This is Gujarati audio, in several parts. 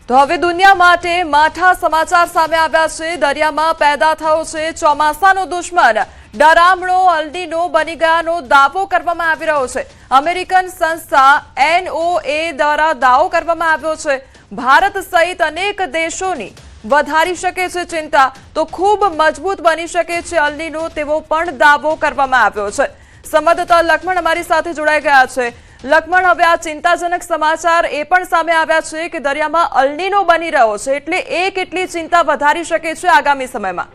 તો હવે દુનિયા માટે માઠા સમાચાર સામે આવ્યા છે। દરિયામાં પેદા થયો છે ચોમાસાનો દુશ્મન। ડરામણો અલ્નીનો બની ગયાનો દાવો કરવામાં આવી રહ્યો છે। અમેરિકન સંસ્થા NOAA દ્વારા દાવો કરવામાં આવ્યો છે। ભારત સહિત અનેક દેશોની વધારી શકે છે ચિંતા, તો ખૂબ મજબૂત બની શકે છે અલ્નીનો, તેવો પણ દાવો કરવામાં આવ્યો છે। સંવાદદાતા લક્ષ્મણ અમારી સાથે જોડાઈ ગયા છે। લક્ષ્મણ, હવે આ ચિંતાજનક સમાચાર એ પણ સામે આવ્યા છે કે દરિયામાં અલ્નીનો બની રહ્યો છે, એટલે એ કેટલી ચિંતા વધારી શકે છે આગામી સમયમાં?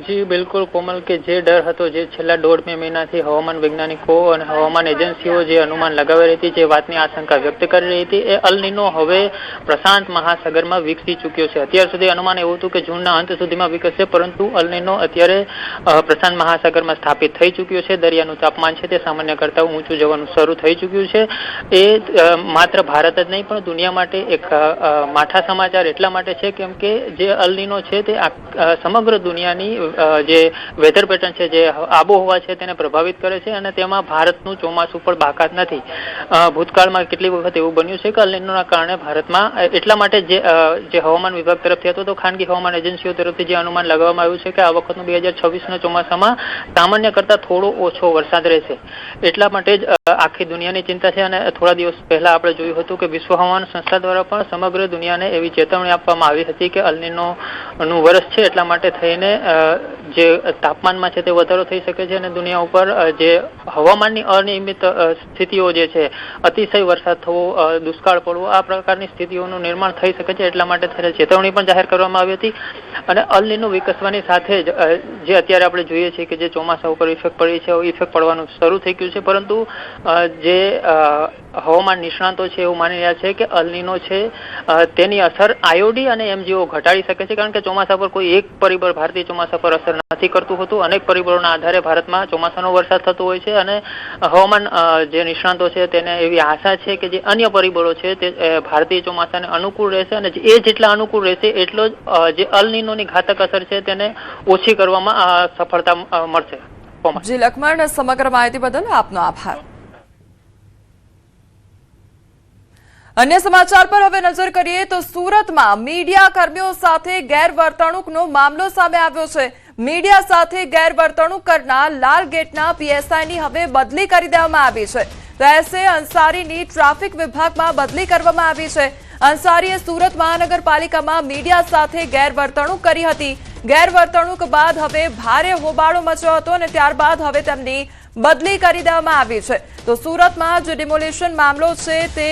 જી બિલકુલ કોમલ, કે જે ડર હતો, જે છેલ્લા 1.5 મહિનાથી હવામાન વૈજ્ઞાનિકો અને હવામાન એજન્સીઓ જે અનુમાન લગાવી રહી હતી, જે વાતની આશંકા વ્યક્ત કરી રહી હતી, એ અલ્નીનો હવે પ્રશાંત મહાસાગરમાં વિકસી ચૂક્યો છે। અત્યાર સુધી અનુમાન એવું હતું કે જૂનના અંત સુધીમાં વિકસશે, પરંતુ અલ્નીનો અત્યારે પ્રશાંત મહાસાગરમાં સ્થાપિત થઈ ચૂક્યો છે। દરિયાનું તાપમાન છે તે સામાન્ય કરતાં ઊંચું જવાનું શરૂ થઈ ચૂક્યું છે। એ માત્ર ભારત જ નહીં પણ દુનિયા માટે એક માઠા સમાચાર એટલા માટે છે કેમ કે જે અલ્નીનો છે તે સમગ્ર દુનિયાની જે વેધર પેટર્ન છે, જે આબોહવા છે, તેને પ્રભાવિત કરે છે અને તેમાં ભારતનું ચોમાસું પણ બાકાત નથી। ભૂતકાળમાં કેટલી વખત એવું બન્યું છે કે અલ્નીનોના કારણે ભારતમાં એટલા માટે જે હવામાન વિભાગ તરફથી હતો તો ખાનગી હવામાન એજન્સીઓ તરફથી જે અનુમાન લગાવવામાં આવ્યું છે કે આ વખતનું 2026ના ચોમાસામાં સામાન્ય કરતાં થોડો ઓછો વરસાદ રહેશે। એટલા માટે જ આખી દુનિયાની ચિંતા છે। અને થોડા દિવસ પહેલા આપણે જોયું હતું કે વિશ્વ હવામાન સંસ્થા દ્વારા પણ સમગ્ર દુનિયાને એવી ચેતવણી આપવામાં આવી હતી કે અલ્નીનોનું વર્ષ છે, એટલા માટે થઈને જે તાપમાનમાં છે તે વધારો થઈ શકે છે અને દુનિયા ઉપર જે હવામાનની અનિયમિત સ્થિતિઓ જે છે, અતિશય વરસાદ થવો, દુષ્કાળ પડવો, આ પ્રકારની સ્થિતિઓનું નિર્માણ થઈ શકે છે। એટલા માટે ચેતવણી પણ જાહેર કરવામાં આવી હતી। અને અલ્નીનો વિકસવાની સાથે જ જે અત્યારે આપણે જોઈએ છીએ કે જે ચોમાસા ઉપર ઇફેક્ટ પડી છે, ઇફેક્ટ પડવાનું શરૂ થઈ ગયું છે, પરંતુ જે હવામાન નિષ્ણાતો છે એવું માની રહ્યા છે કે અલ્નીનો છે તેની અસર IOD અને MGO ઘટાડી શકે છે, કારણ કે ચોમાસા પર કોઈ એક પરિબળ ભારતીય ચોમાસા પર અસર નથી કરતું હોતું। અનેક પરિબળોના આધારે ભારતમાં ચોમાસાનો વરસાદ થતો હોય છે અને હવામાન જે નિષ્ણાતો છે તેને એવી આશા છે કે જે અન્ય પરિબળો છે તે ભારતીય ચોમાસાને અનુકૂળ રહેશે અને એ જેટલા અનુકૂળ રહેશે એટલો જ જે અલ્નીનોની ઘાતક અસર છે તેને ઓછી કરવામાં સફળતા મળશે। જી લક્ષ્મણ, સમગ્ર માહિતી બદલ આપનો આભાર। અન્ય સમાચાર પર હવે નજર કરીએ તો સુરતમાં મીડિયા કર્મીઓ સાથે ગેરવર્તણૂકનો મામલો સામે આવ્યો છે। મીડિયા સાથે ગેરવર્તણૂક કરનાર લાલ ગેટના PSIની હવે બદલી કરી દેવામાં આવી છે। તો એસએ અંસારીની ટ્રાફિક વિભાગમાં બદલી કરવામાં આવી છે। અંસારીએ સુરત મહાનગરપાલિકામાં મીડિયા સાથે ગેરવર્તણૂક કરી હતી। ગેરવર્તણૂક બાદ હવે ભારે હોબાળો મચ્યો હતો અને ત્યારબાદ હવે તેમની બદલી કરી દેવામાં આવી છે। તો સુરતમાં જે ડિમોલિશન મામલો છે તે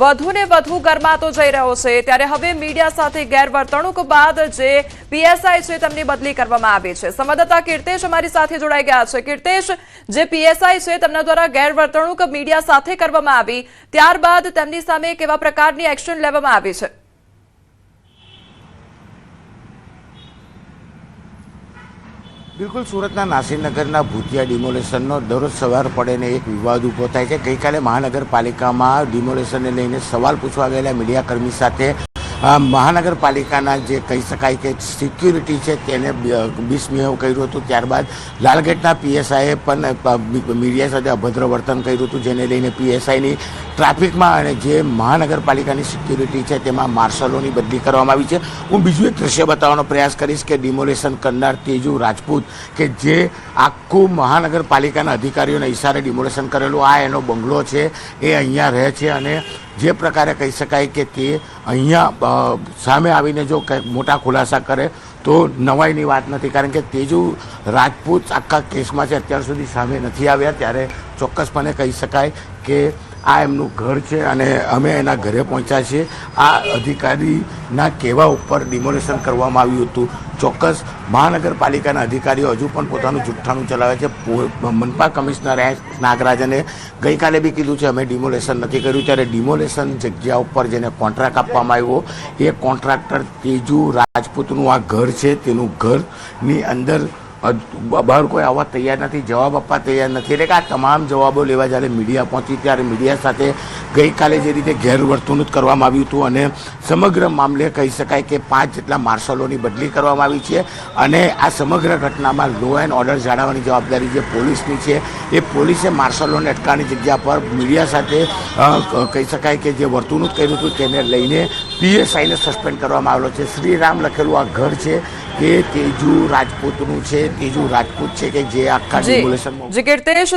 વધુ ને વધુ ગરમાતો જઈ રહ્યો છે, ત્યારે હવે મીડિયા સાથે ગેરવર્તણૂક બાદ જે PSI છે તેમની બદલી કરવામાં આવી છે। સંવાદદાતા કીર્તેશ અમારી સાથે જોડાઈ ગયા છે। કીર્તેશ, જે PSI છે તેમના દ્વારા ગેરવર્તણૂક મીડિયા સાથે કરવામાં આવી, ત્યારબાદ તેમની સામે કેવા પ્રકારની એક્શન લેવામાં આવી છે? બિલકુલ, સુરતના નાસીરનગરના ભૂતિયા ડિમોલેશનનો દરરોજ સવાર પડે ને એક વિવાદ ઊભો થાય છે। ગઈકાલે મહાનગરપાલિકામાં ડિમોલેશનને લઈને સવાલ પૂછવા ગયેલા મીડિયાકર્મી સાથે મહાનગરપાલિકાના જે કહી શકાય કે સિક્યુરિટી છે તેને મિસબિહેવ કર્યું હતું। ત્યારબાદ લાલગેટના PSIએ પણ મીડિયા સાથે અભદ્ર વર્તન કર્યું હતું, જેને લઈને PSIની ટ્રાફિકમાં અને જે મહાનગરપાલિકાની સિક્યુરિટી છે તેમાં માર્શલોની બદલી કરવામાં આવી છે। હું બીજું એક દ્રશ્ય બતાવવાનો પ્રયાસ કરીશ કે ડિમોલેશન કરનાર તેજુ રાજપૂત, કે જે આખું મહાનગરપાલિકાના અધિકારીઓના ઇશારે ડિમોલેશન કરેલું આ એનો બંગલો છે, એ અહીંયા રહે છે અને જે પ્રકારે કહી શકાય કે તે અહીંયા સામે આવીને જો કંઈક મોટા ખુલાસા કરે તો નવાઈની વાત નથી, કારણ કે તેજુ રાજપૂત આખા કેસમાં છે અત્યાર સુધી સામે નથી આવ્યા। ત્યારે ચોક્કસપણે કહી શકાય કે આ એમનું ઘર છે અને અમે એના ઘરે પહોંચ્યા છીએ। આ અધિકારીના કહેવા ઉપર ડિમોલેશન કરવામાં આવ્યું હતું। ચોક્કસ મહાનગરપાલિકાના અધિકારીઓ હજુ પણ પોતાનું જુઠ્ઠાણું ચલાવે છે। મનપા કમિશનર નાગરાજને ગઈકાલે બી કીધું છે અમે ડિમોલેશન નથી કર્યું, ત્યારે ડિમોલેશન જગ્યા ઉપર જેને કોન્ટ્રાક્ટ આપવામાં આવ્યો એ કોન્ટ્રાક્ટર તેજુ રાજપૂતનું આ ઘર છે, તેનું ઘરની અંદર બહાર કોઈ આવવા તૈયાર નથી, જવાબ આપવા તૈયાર નથી। એટલે કે આ તમામ જવાબો લેવા જ્યારે મીડિયા પહોંચી ત્યારે મીડિયા સાથે ગઈકાલે જે રીતે ગેરવર્તણૂક કરવામાં આવ્યું હતું અને સમગ્ર મામલે કહી શકાય કે 5 જેટલા માર્શલોની બદલી કરવામાં આવી છે અને આ સમગ્ર ઘટનામાં લો એન્ડ ઓર્ડર જાળવવાની જવાબદારી જે પોલીસની છે એ પોલીસે માર્શલોને અટકાવવાની જગ્યા પર મીડિયા સાથે કહી શકાય કે જે વર્તણૂક કર્યું હતું તેને લઈને પીએસઆઈને સસ્પેન્ડ કરવામાં આવેલો છે. શ્રીરામ લખેલું આ ઘર છે કે તેજુ રાજપૂતનું છે, તેજુ રાજપૂત છે કે જે આખા ડિમોલેશનમાં જી કીર્તેશ